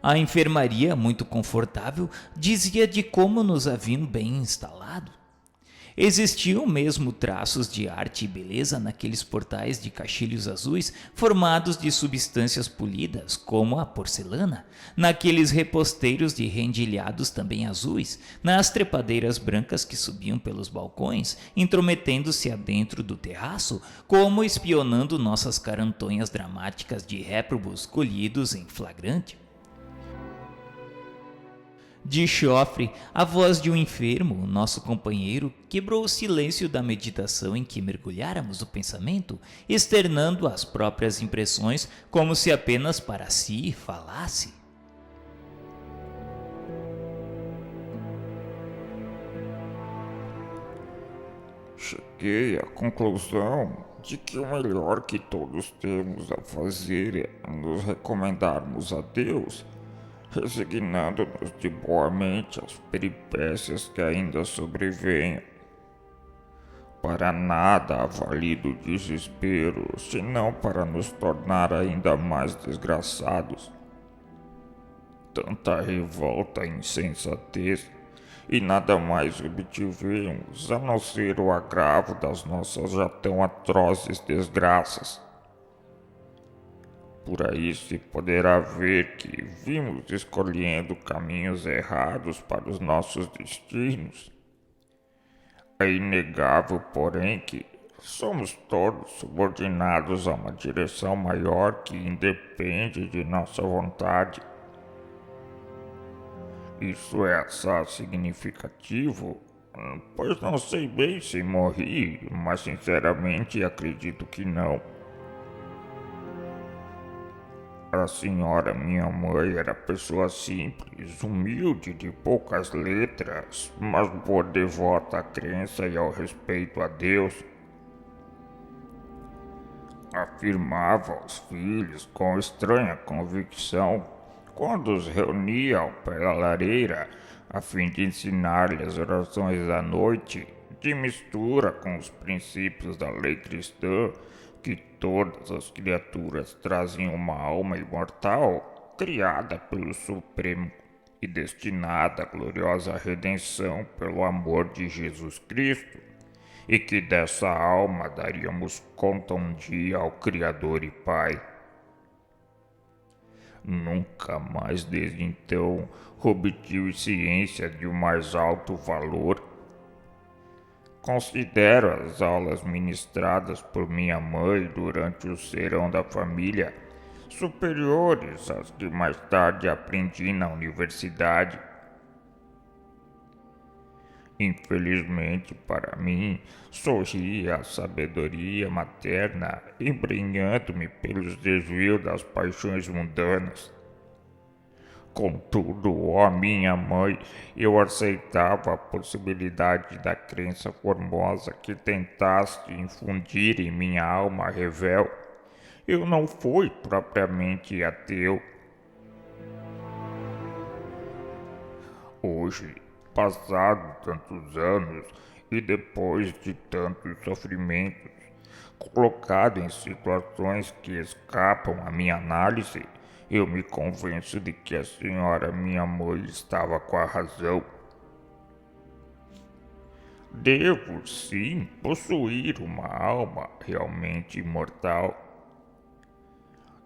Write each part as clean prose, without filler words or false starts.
A enfermaria, muito confortável, dizia de como nos haviam bem instalado. Existiam mesmo traços de arte e beleza naqueles portais de caixilhos azuis formados de substâncias polidas, como a porcelana, naqueles reposteiros de rendilhados também azuis, nas trepadeiras brancas que subiam pelos balcões, intrometendo-se adentro do terraço, como espionando nossas carantonhas dramáticas de réprobos colhidos em flagrante. De chofre, a voz de um enfermo, nosso companheiro, quebrou o silêncio da meditação em que mergulháramos o pensamento, externando as próprias impressões como se apenas para si falasse. Cheguei à conclusão de que o melhor que todos temos a fazer é nos recomendarmos a Deus, resignando-nos de boa mente às peripécias que ainda sobrevêm. Para nada há valido desespero, senão para nos tornar ainda mais desgraçados. Tanta revolta e insensatez, e nada mais obtivemos a não ser o agravo das nossas já tão atrozes desgraças. Por aí se poderá ver que vimos escolhendo caminhos errados para os nossos destinos. É inegável, porém, que somos todos subordinados a uma direção maior que independe de nossa vontade. Isso é assaz significativo, pois não sei bem se morri, mas sinceramente acredito que não. A senhora, minha mãe, era pessoa simples, humilde, de poucas letras, mas boa devota à crença e ao respeito a Deus. Afirmava aos filhos com estranha convicção, quando os reunia ao pé da lareira, a fim de ensinar-lhes as orações da noite, de mistura com os princípios da lei cristã, que todas as criaturas trazem uma alma imortal, criada pelo Supremo e destinada à gloriosa redenção pelo amor de Jesus Cristo, e que dessa alma daríamos conta um dia ao Criador e Pai. Nunca mais desde então obtive ciência de um mais alto valor. Considero as aulas ministradas por minha mãe durante o serão da família superiores às que mais tarde aprendi na universidade. Infelizmente para mim, sorria a sabedoria materna, embrenhando-me pelos desvios das paixões mundanas. Contudo, ó minha mãe, eu aceitava a possibilidade da crença formosa que tentaste infundir em minha alma rebelde. Eu não fui propriamente ateu. Hoje, passados tantos anos e depois de tantos sofrimentos, colocado em situações que escapam à minha análise, eu me convenço de que a senhora, minha mãe, estava com a razão. Devo, sim, possuir uma alma realmente imortal.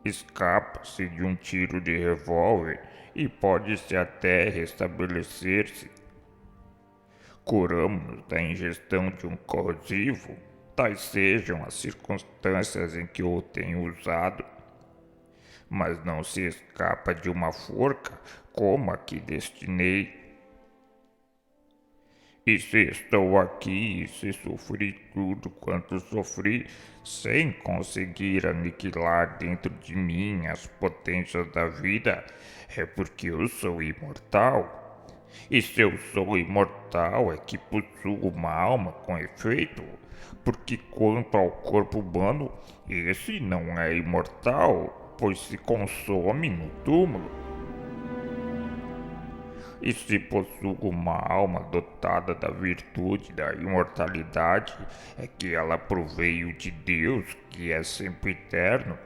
Escapa-se de um tiro de revólver e pode-se até restabelecer-se. Curamos da ingestão de um corrosivo, tais sejam as circunstâncias em que o tenho usado. Mas não se escapa de uma forca como a que destinei. E se estou aqui e se sofri tudo quanto sofri, sem conseguir aniquilar dentro de mim as potências da vida, é porque eu sou imortal. E se eu sou imortal é que possuo uma alma com efeito, porque quanto ao corpo humano, esse não é imortal, pois se consome no túmulo. E se possuo uma alma dotada da virtude da imortalidade, é que ela proveio de Deus, que é sempre eterno.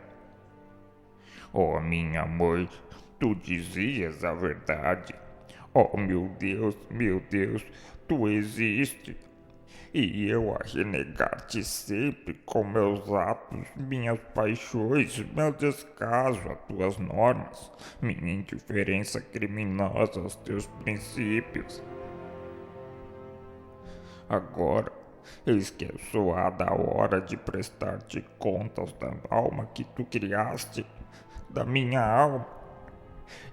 Ó minha mãe, Tu dizias a verdade. Oh, meu Deus, tu existes. E eu a renegar-te sempre com meus atos, minhas paixões, meu descaso a tuas normas, minha indiferença criminosa aos teus princípios. Agora, eis que é soada a hora de prestar-te contas da alma que tu criaste, da minha alma.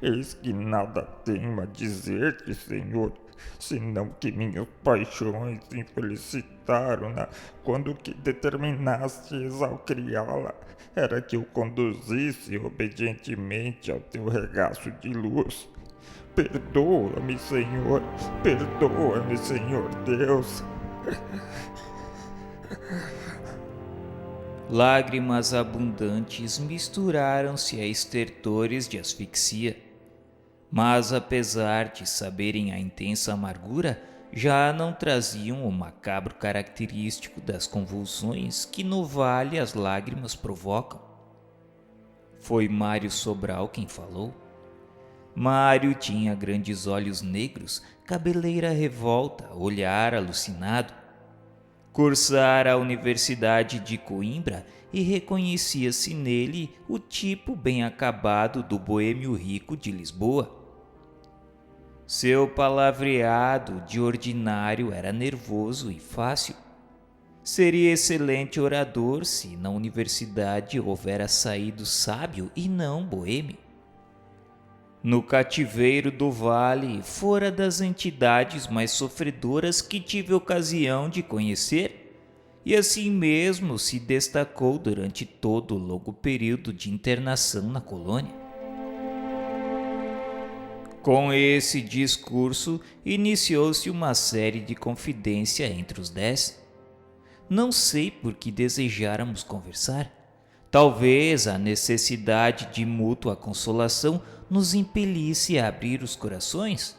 Eis que nada tenho a dizer-te, Senhor, senão que minhas paixões infelicitaram-na quando que determinastes ao criá-la, era que eu conduzisse obedientemente ao teu regaço de luz. Perdoa-me, Senhor Deus. Lágrimas abundantes misturaram-se a estertores de asfixia. Mas apesar de saberem a intensa amargura, já não traziam o macabro característico das convulsões que no vale as lágrimas provocam. Foi Mário Sobral quem falou. Mário tinha grandes olhos negros, cabeleira revolta, olhar alucinado. Cursara a Universidade de Coimbra e reconhecia-se nele o tipo bem acabado do boêmio rico de Lisboa. Seu palavreado de ordinário era nervoso e fácil. Seria excelente orador se na universidade houvera saído sábio e não boêmio. No cativeiro do vale, fora das entidades mais sofredoras que tive ocasião de conhecer, e assim mesmo se destacou durante todo o longo período de internação na colônia. Com esse discurso, iniciou-se uma série de confidência entre os 10. Não sei por que desejáramos conversar. Talvez a necessidade de mútua consolação nos impelisse a abrir os corações,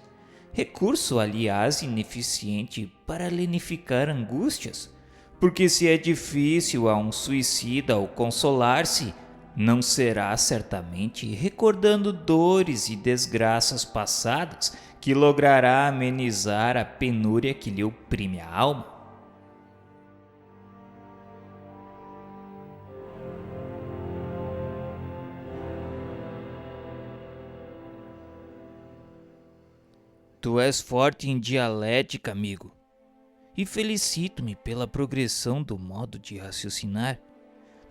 recurso, aliás, ineficiente para lenificar angústias, porque se é difícil a um suicida o consolar-se, não será certamente recordando dores e desgraças passadas que logrará amenizar a penúria que lhe oprime a alma. Tu és forte em dialética, amigo, e felicito-me pela progressão do modo de raciocinar.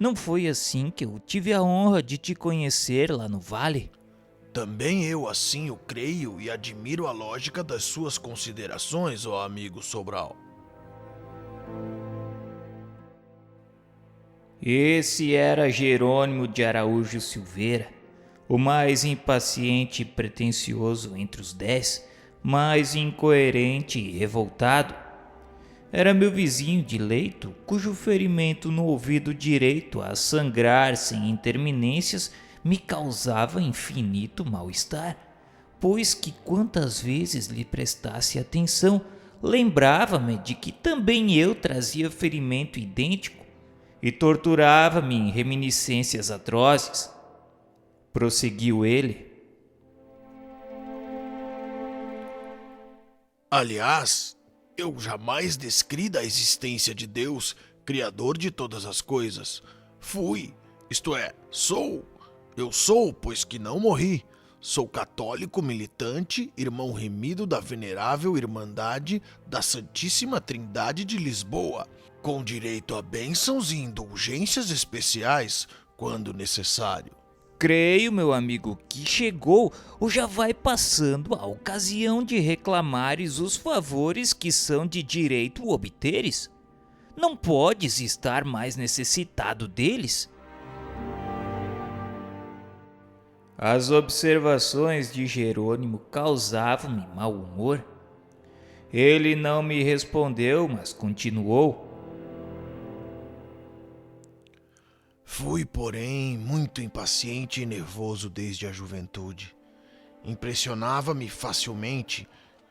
Não foi assim que eu tive a honra de te conhecer lá no vale? Também eu assim o creio e admiro a lógica das suas considerações, ó amigo Sobral. Esse era Jerônimo de Araújo Silveira, o mais impaciente e pretensioso entre os 10, mais incoerente e revoltado. Era meu vizinho de leito, cujo ferimento no ouvido direito a sangrar sem interminências me causava infinito mal-estar, pois que quantas vezes lhe prestasse atenção, lembrava-me de que também eu trazia ferimento idêntico e torturava-me em reminiscências atrozes. Prosseguiu ele. Aliás, eu jamais descri da existência de Deus, Criador de todas as coisas. Fui, isto é, sou. Eu sou, pois que não morri. Sou católico militante, irmão remido da venerável Irmandade da Santíssima Trindade de Lisboa, com direito a bênçãos e indulgências especiais, quando necessário. Creio, meu amigo, que chegou ou já vai passando a ocasião de reclamares os favores que são de direito obteres. Não podes estar mais necessitado deles. As observações de Jerônimo causavam-me mau humor. Ele não me respondeu, mas continuou. Fui, porém, muito impaciente e nervoso desde a juventude. Impressionava-me facilmente,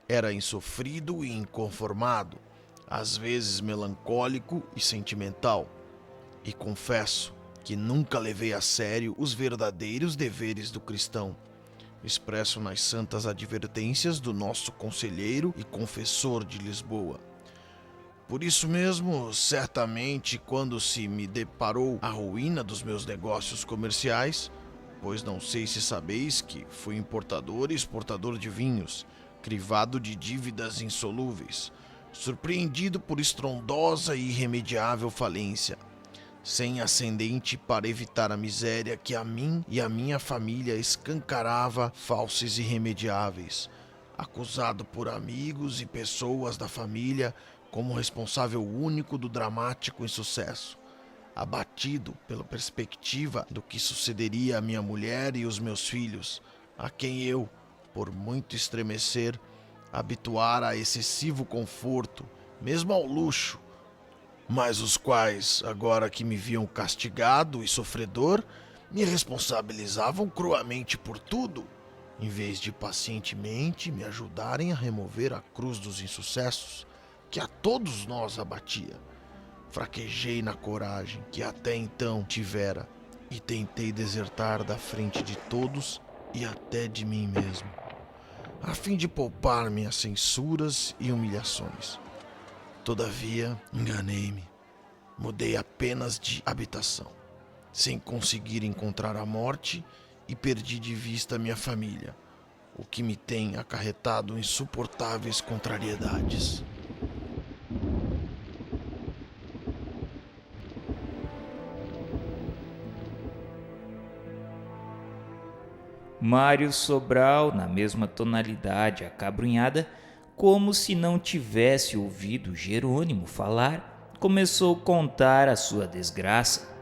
era insofrido e inconformado, às vezes melancólico e sentimental. E confesso que nunca levei a sério os verdadeiros deveres do cristão. expresso nas santas advertências do nosso conselheiro e confessor de Lisboa. Por isso mesmo, certamente, quando se me deparou a ruína dos meus negócios comerciais, pois não sei se sabeis que fui importador e exportador de vinhos, crivado de dívidas insolúveis, surpreendido por estrondosa e irremediável falência, sem ascendente para evitar a miséria que a mim e a minha família escancarava falsos irremediáveis, acusado por amigos e pessoas da família como responsável único do dramático insucesso, abatido pela perspectiva do que sucederia à minha mulher e os meus filhos, a quem eu, por muito estremecer, habituara a excessivo conforto, mesmo ao luxo, mas os quais, agora que me viam castigado e sofredor, me responsabilizavam cruamente por tudo, em vez de pacientemente me ajudarem a remover a cruz dos insucessos que a todos nós abatia. Fraquejei na coragem que até então tivera e tentei desertar da frente de todos e até de mim mesmo, a fim de poupar-me as censuras e humilhações. Todavia, enganei-me. Mudei apenas de habitação, sem conseguir encontrar a morte, e perdi de vista minha família, o que me tem acarretado insuportáveis contrariedades. Mário Sobral, na mesma tonalidade acabrunhada, como se não tivesse ouvido Jerônimo falar, começou a contar a sua desgraça.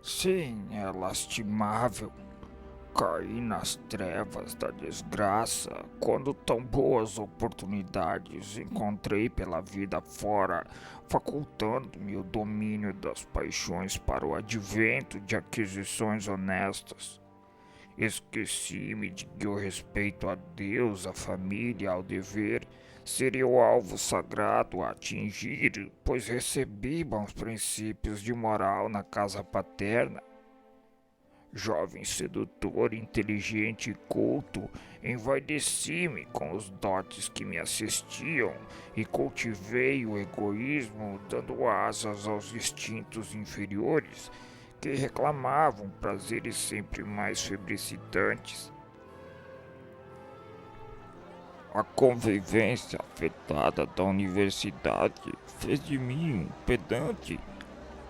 Sim, é lastimável. Caí nas trevas da desgraça quando tão boas oportunidades encontrei pela vida fora, facultando-me o domínio das paixões para o advento de aquisições honestas. Esqueci-me de que o respeito a Deus, à família e ao dever seria o alvo sagrado a atingir, pois recebi bons princípios de moral na casa paterna. Jovem sedutor, inteligente e culto, envaideci-me com os dotes que me assistiam e cultivei o egoísmo, dando asas aos instintos inferiores que reclamavam prazeres sempre mais febricitantes. A convivência afetada da universidade fez de mim um pedante,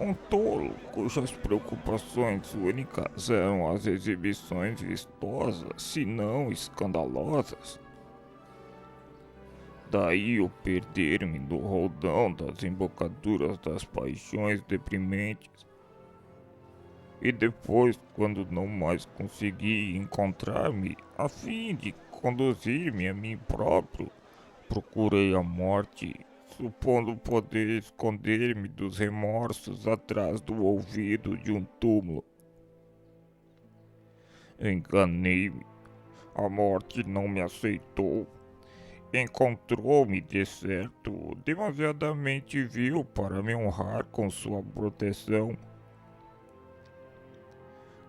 um tolo cujas preocupações únicas eram as exibições vistosas, se não escandalosas. Daí o perder-me no roldão das embocaduras das paixões deprimentes. E depois, quando não mais consegui encontrar-me, a fim de conduzir-me a mim próprio, procurei a morte, supondo poder esconder-me dos remorsos atrás do ouvido de um túmulo. Enganei-me. A morte não me aceitou. Encontrou-me, de certo, demasiadamente vil para me honrar com sua proteção.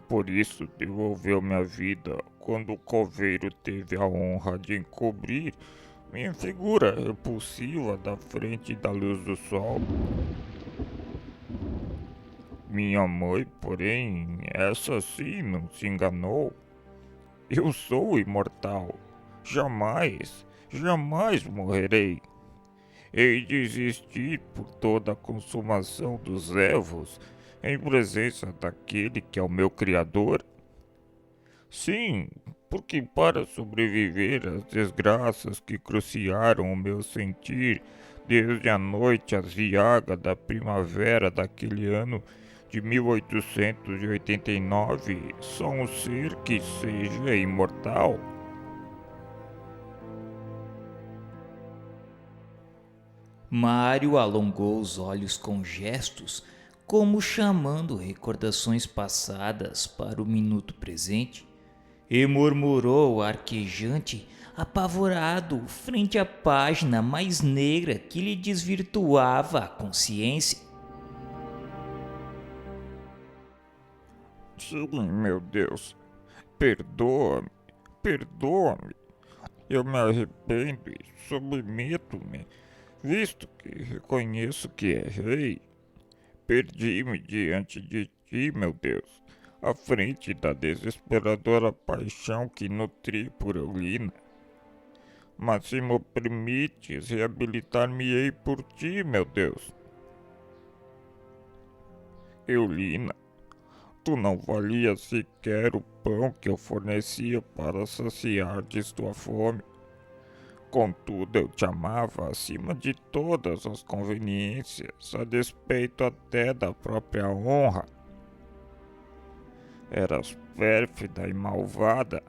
Por isso devolveu-me a vida quando o coveiro teve a honra de encobrir minha figura repulsiva da frente da luz do sol. Minha mãe, porém, essa sim não se enganou. Eu sou imortal. Jamais, jamais morrerei. Hei de existir por toda a consumação dos evos, em presença daquele que é o meu Criador. Sim, porque para sobreviver às desgraças que cruciaram o meu sentir desde a noite aziaga da primavera daquele ano de 1889, só um ser que seja imortal. Mário alongou os olhos com gestos, como chamando recordações passadas para o minuto presente, e murmurou arquejante, apavorado, frente à página mais negra que lhe desvirtuava a consciência. Sim, meu Deus. Perdoa-me. Perdoa-me. Eu me arrependo e submeto-me, visto que reconheço que errei. Perdi-me diante de ti, meu Deus, à frente da desesperadora paixão que nutri por Eulina. Mas se me permites, reabilitar-me-ei por ti, meu Deus. Eulina, tu não valias sequer o pão que eu fornecia para saciardes tua fome. Contudo, eu te amava acima de todas as conveniências, a despeito até da própria honra. Eras pérfida e malvada.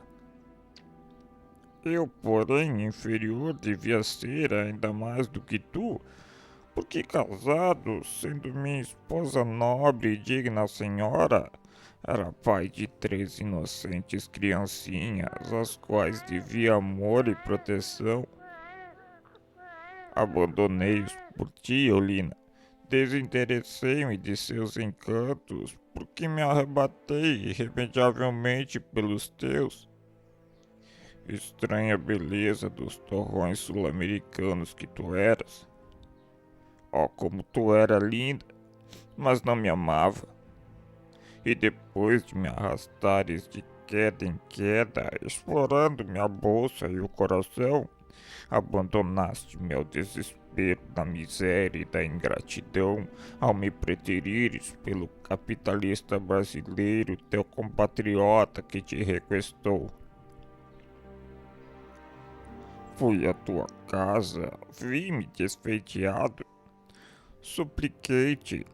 Eu, porém, inferior, devia ser ainda mais do que tu, porque casado, sendo minha esposa nobre e digna senhora, era pai de 3 inocentes criancinhas, às quais devia amor e proteção. Abandonei-os por ti, Eulina. Desinteressei-me de seus encantos, porque me arrebatei irremediavelmente pelos teus. Estranha beleza dos torrões sul-americanos que tu eras. Oh, como tu era linda, mas não me amava. E depois de me arrastares de queda em queda, explorando minha bolsa e o coração, abandonaste-me ao desespero da miséria e da ingratidão ao me preterires pelo capitalista brasileiro, teu compatriota que te requestou. Fui à tua casa, vi-me desfeiteado, supliquei-te,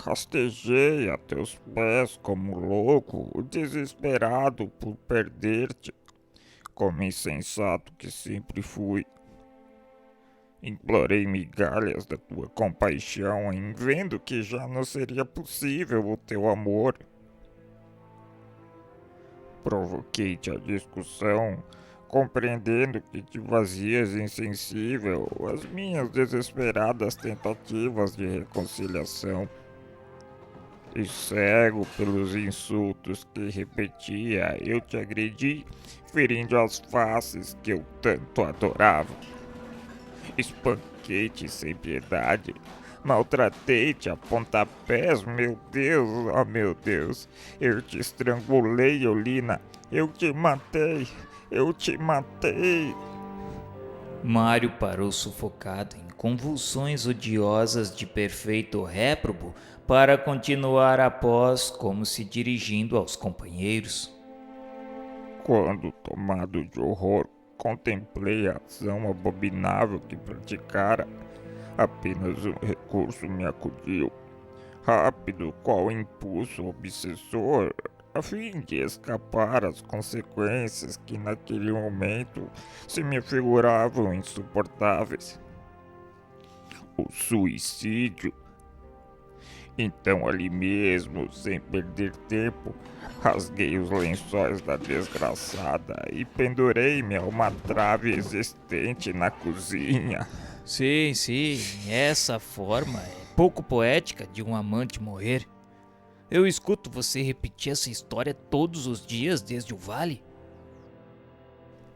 rastejei a teus pés como louco, desesperado por perder-te, como insensato que sempre fui. Implorei migalhas da tua compaixão em vendo que já não seria possível o teu amor. Provoquei-te a discussão, compreendendo que te fazias insensível às minhas desesperadas tentativas de reconciliação. E cego pelos insultos que repetia, eu te agredi, ferindo as faces que eu tanto adorava. Espanquei-te sem piedade, maltratei-te a pontapés, meu Deus, oh meu Deus. Eu te estrangulei, Eulina, eu te matei, eu te matei. Mário parou sufocado em convulsões odiosas de perfeito réprobo para continuar após como se dirigindo aos companheiros. Quando, tomado de horror, contemplei a ação abominável que praticara, apenas um recurso me acudiu, rápido qual impulso obsessor, a fim de escapar às consequências que naquele momento se me figuravam insuportáveis. O suicídio. Então, ali mesmo, sem perder tempo, rasguei os lençóis da desgraçada e pendurei-me a uma trave existente na cozinha. Sim, essa forma é pouco poética de um amante morrer. Eu escuto você repetir essa história todos os dias desde o vale.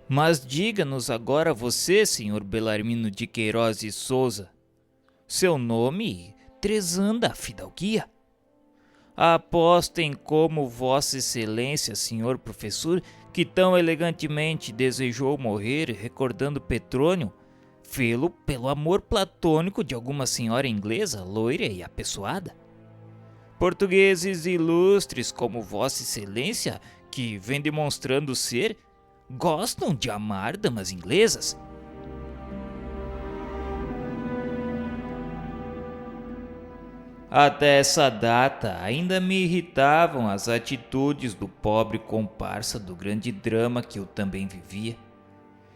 Mas diga-nos agora você, senhor Belarmino de Queiroz e Souza, seu nome tresanda a fidalguia. Apostem como Vossa Excelência, senhor professor, que tão elegantemente desejou morrer recordando Petrônio, fê-lo pelo amor platônico de alguma senhora inglesa, loira e apessoada. Portugueses ilustres como Vossa Excelência, que vem demonstrando ser, gostam de amar damas inglesas. Até essa data, ainda me irritavam as atitudes do pobre comparsa do grande drama que eu também vivia.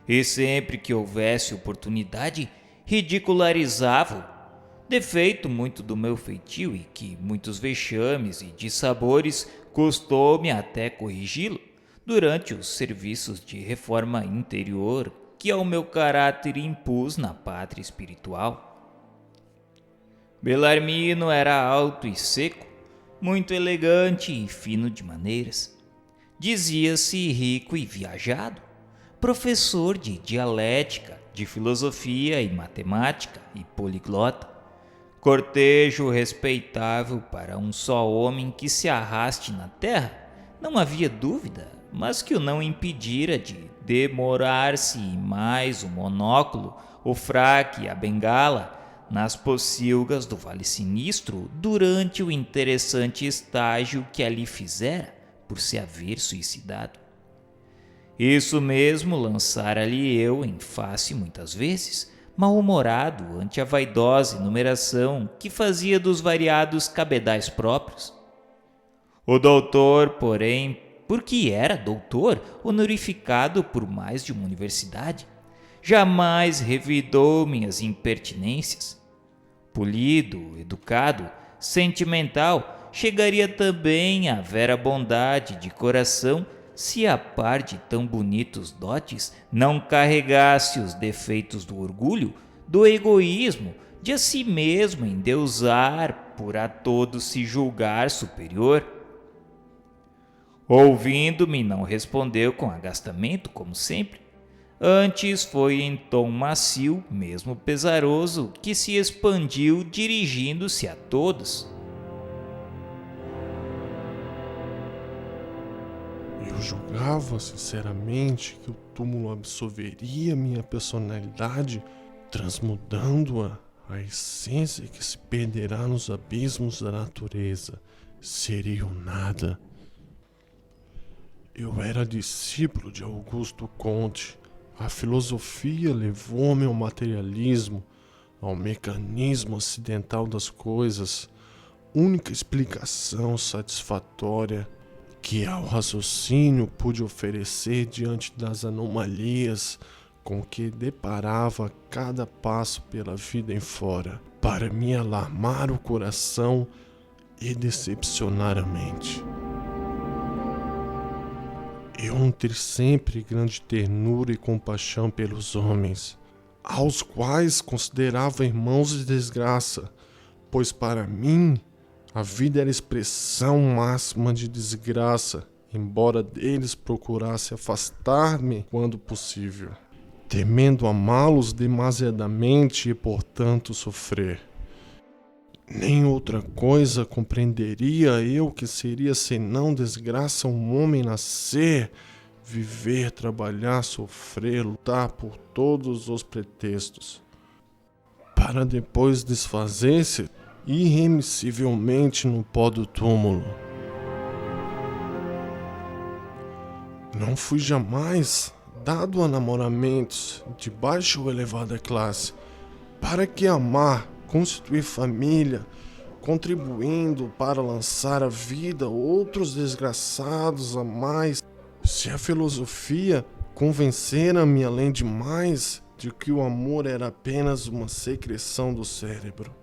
E sempre que houvesse oportunidade, ridicularizava-o, defeito muito do meu feitio e que muitos vexames e dissabores custou-me até corrigi-lo durante os serviços de reforma interior que ao meu caráter impus na pátria espiritual. Belarmino era alto e seco, muito elegante e fino de maneiras. Dizia-se rico e viajado, professor de dialética, de filosofia e matemática e poliglota. Cortejo respeitável para um só homem que se arraste na terra, não havia dúvida, mas que o não impedira de demorar-se mais o monóculo, o fraque e a bengala nas pocilgas do Vale Sinistro durante o interessante estágio que ali fizera por se haver suicidado. Isso mesmo lançara-lhe eu em face muitas vezes, mal-humorado ante a vaidosa enumeração que fazia dos variados cabedais próprios. O doutor, porém, porque era doutor, honorificado por mais de uma universidade, jamais revidou minhas impertinências. Polido, educado, sentimental, chegaria também à vera bondade de coração se a par de tão bonitos dotes não carregasse os defeitos do orgulho, do egoísmo, de a si mesmo endeusar por a todos se julgar superior. Ouvindo-me, não respondeu com agastamento, como sempre. Antes foi em tom macio, mesmo pesaroso, que se expandiu dirigindo-se a todos. Eu julgava sinceramente que o túmulo absolveria minha personalidade, transmudando-a à essência que se perderá nos abismos da natureza. Seria o nada. Eu era discípulo de Augusto Comte. A filosofia levou-me ao materialismo, ao mecanismo acidental das coisas, única explicação satisfatória que ao raciocínio pude oferecer diante das anomalias com que deparava a cada passo pela vida em fora, para me alarmar o coração e decepcionar a mente. Eu nutri sempre grande ternura e compaixão pelos homens, aos quais considerava irmãos de desgraça, pois para mim a vida era a expressão máxima de desgraça, embora deles procurasse afastar-me quando possível, temendo amá-los demasiadamente e, portanto, sofrer. Nem outra coisa compreenderia eu que seria senão desgraça um homem nascer, viver, trabalhar, sofrer, lutar por todos os pretextos, para depois desfazer-se irremissivelmente no pó do túmulo. Não fui jamais dado a namoramentos de baixa ou elevada classe, para que amar, constituir família, contribuindo para lançar à vida outros desgraçados a mais. Se a filosofia convencera-me além de mais de que o amor era apenas uma secreção do cérebro.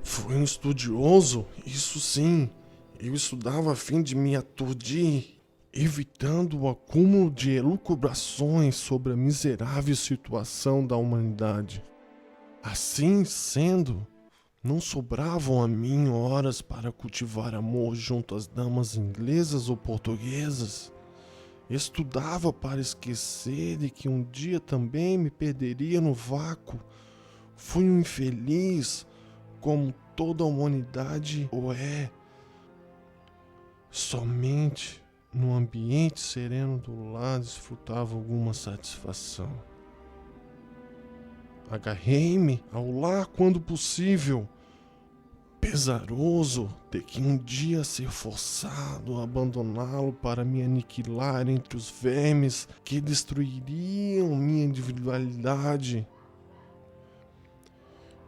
Fui um estudioso, isso sim. Eu estudava a fim de me aturdir, evitando o acúmulo de elucubrações sobre a miserável situação da humanidade. Assim sendo, não sobravam a mim horas para cultivar amor junto às damas inglesas ou portuguesas. Estudava para esquecer de que um dia também me perderia no vácuo. Fui um infeliz, como toda a humanidade o é. Somente no ambiente sereno do lar desfrutava alguma satisfação. Agarrei-me ao lar quando possível, pesaroso de que um dia ser forçado a abandoná-lo para me aniquilar entre os vermes que destruiriam minha individualidade.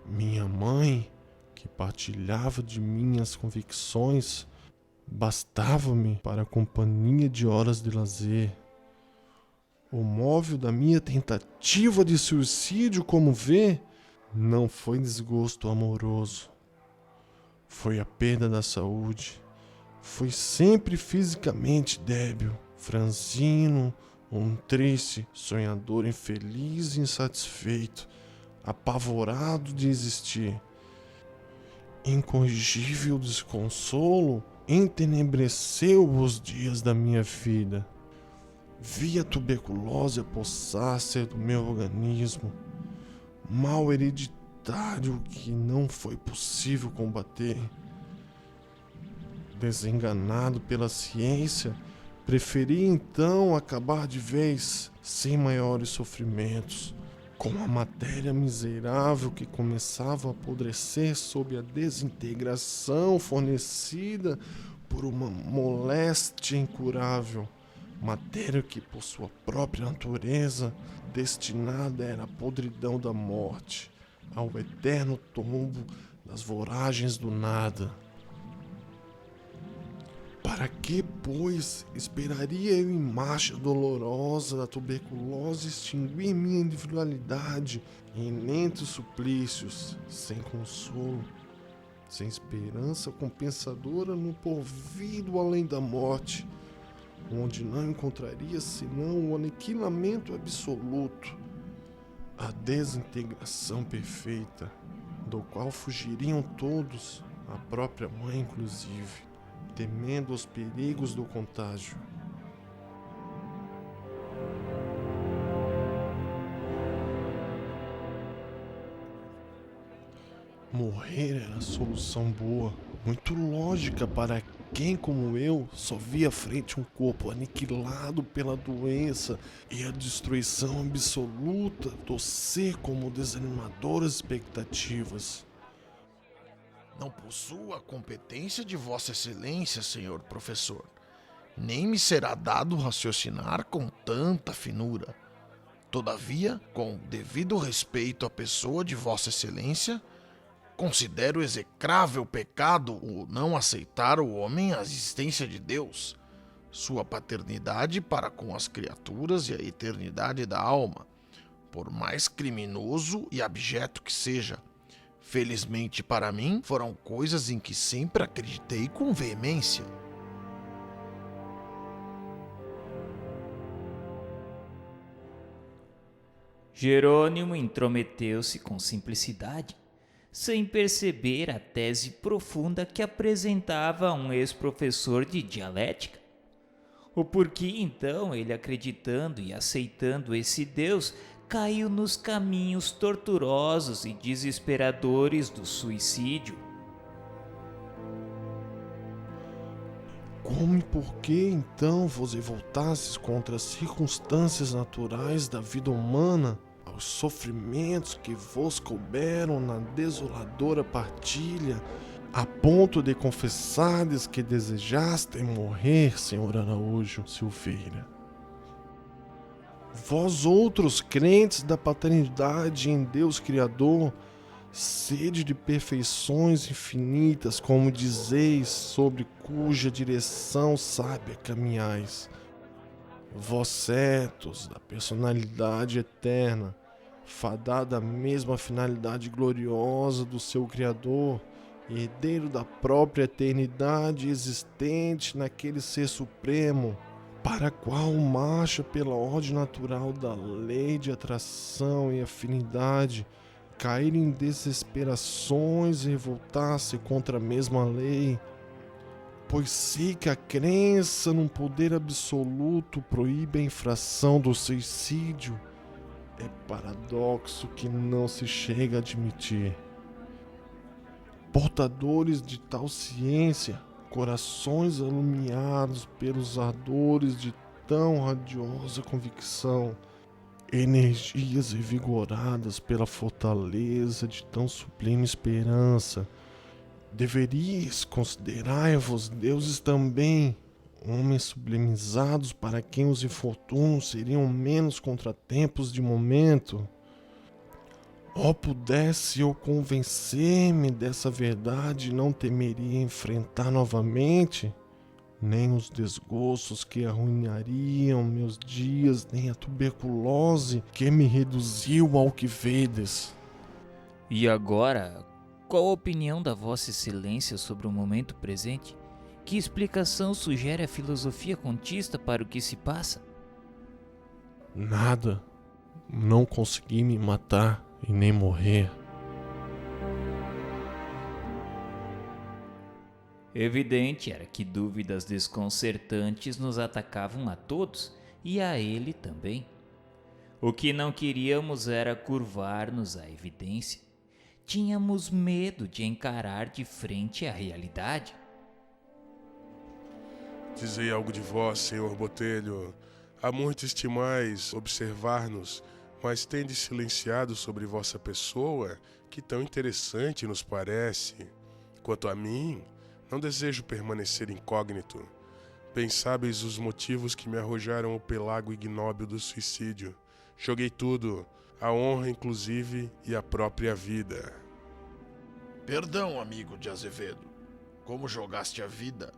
Minha mãe, que partilhava de minhas convicções, bastava-me para a companhia de horas de lazer. O móvel da minha tentativa de suicídio, como vê, não foi desgosto amoroso. Foi a perda da saúde. Fui sempre fisicamente débil, franzino, um triste, sonhador infeliz e insatisfeito, apavorado de existir. Incorrigível desconsolo entenebreceu os dias da minha vida. Vi a tuberculose apossar-se do meu organismo, mal hereditário que não foi possível combater. Desenganado pela ciência, preferi então acabar de vez, sem maiores sofrimentos, com a matéria miserável que começava a apodrecer sob a desintegração fornecida por uma moléstia incurável, matéria que, por sua própria natureza, destinada era à podridão da morte, ao eterno tombo das voragens do nada. Para que, pois, esperaria eu em marcha dolorosa da tuberculose extinguir minha individualidade em lentos suplícios, sem consolo, sem esperança compensadora no porvir além da morte, onde não encontraria senão o aniquilamento absoluto, a desintegração perfeita, do qual fugiriam todos, a própria mãe inclusive, temendo os perigos do contágio. Morrer era a solução boa, muito lógica para quem, como eu, só via à frente um corpo aniquilado pela doença e a destruição absoluta do ser como desanimadoras expectativas. Não possuo a competência de Vossa Excelência, senhor professor. Nem me será dado raciocinar com tanta finura. Todavia, com devido respeito à pessoa de Vossa Excelência, considero execrável pecado o não aceitar o homem a existência de Deus, sua paternidade para com as criaturas e a eternidade da alma, por mais criminoso e abjeto que seja. Felizmente para mim, foram coisas em que sempre acreditei com veemência. Jerônimo intrometeu-se com simplicidade, sem perceber a tese profunda que apresentava um ex-professor de dialética. O porquê, então, ele, acreditando e aceitando esse Deus, caiu nos caminhos torturosos e desesperadores do suicídio. Como e por que então vos revoltastes contra as circunstâncias naturais da vida humana, aos sofrimentos que vos couberam na desoladora partilha, a ponto de confessardes que desejastem morrer, senhor Araújo Silveira? Vós outros crentes da paternidade em Deus Criador, sede de perfeições infinitas, como dizeis, sobre cuja direção sábia caminhais. Vós certos da personalidade eterna, fadada à mesma finalidade gloriosa do seu Criador, herdeiro da própria eternidade existente naquele Ser Supremo, para a qual marcha pela ordem natural da lei de atração e afinidade, cair em desesperações e revoltar-se contra a mesma lei, pois sei que a crença num poder absoluto proíbe a infração do suicídio, é paradoxo que não se chega a admitir. Portadores de tal ciência, corações alumiados pelos ardores de tão radiosa convicção, energias revigoradas pela fortaleza de tão sublime esperança, deveríeis considerai-vos deuses também, homens sublimizados para quem os infortúnios seriam menos contratempos de momento. Pudesse eu convencer-me dessa verdade, não temeria enfrentar novamente nem os desgostos que arruinariam meus dias, nem a tuberculose que me reduziu ao que vedes. E agora, qual a opinião da Vossa Excelência sobre o momento presente? Que explicação sugere a filosofia contista para o que se passa? Nada. Não consegui me matar e nem morrer. Evidente era que dúvidas desconcertantes nos atacavam a todos e a ele também. O que não queríamos era curvar-nos à evidência. Tínhamos medo de encarar de frente a realidade. Dizei algo de vós, senhor Botelho. Há muito estimais observar-nos, mas tendes silenciado sobre vossa pessoa, que tão interessante nos parece. Quanto a mim, não desejo permanecer incógnito. Bem sábeis os motivos que me arrojaram ao pelago ignóbil do suicídio. Joguei tudo, a honra inclusive e a própria vida. Perdão, amigo de Azevedo. Como jogaste a vida?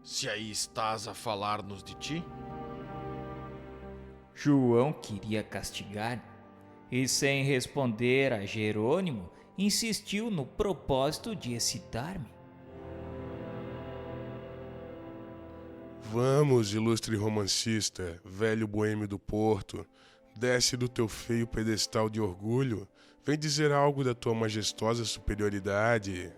Se aí estás a falar-nos de ti? João queria castigar e, sem responder a Jerônimo, insistiu no propósito de excitar-me. Vamos, ilustre romancista, velho boêmio do Porto, desce do teu feio pedestal de orgulho, vem dizer algo da tua majestosa superioridade.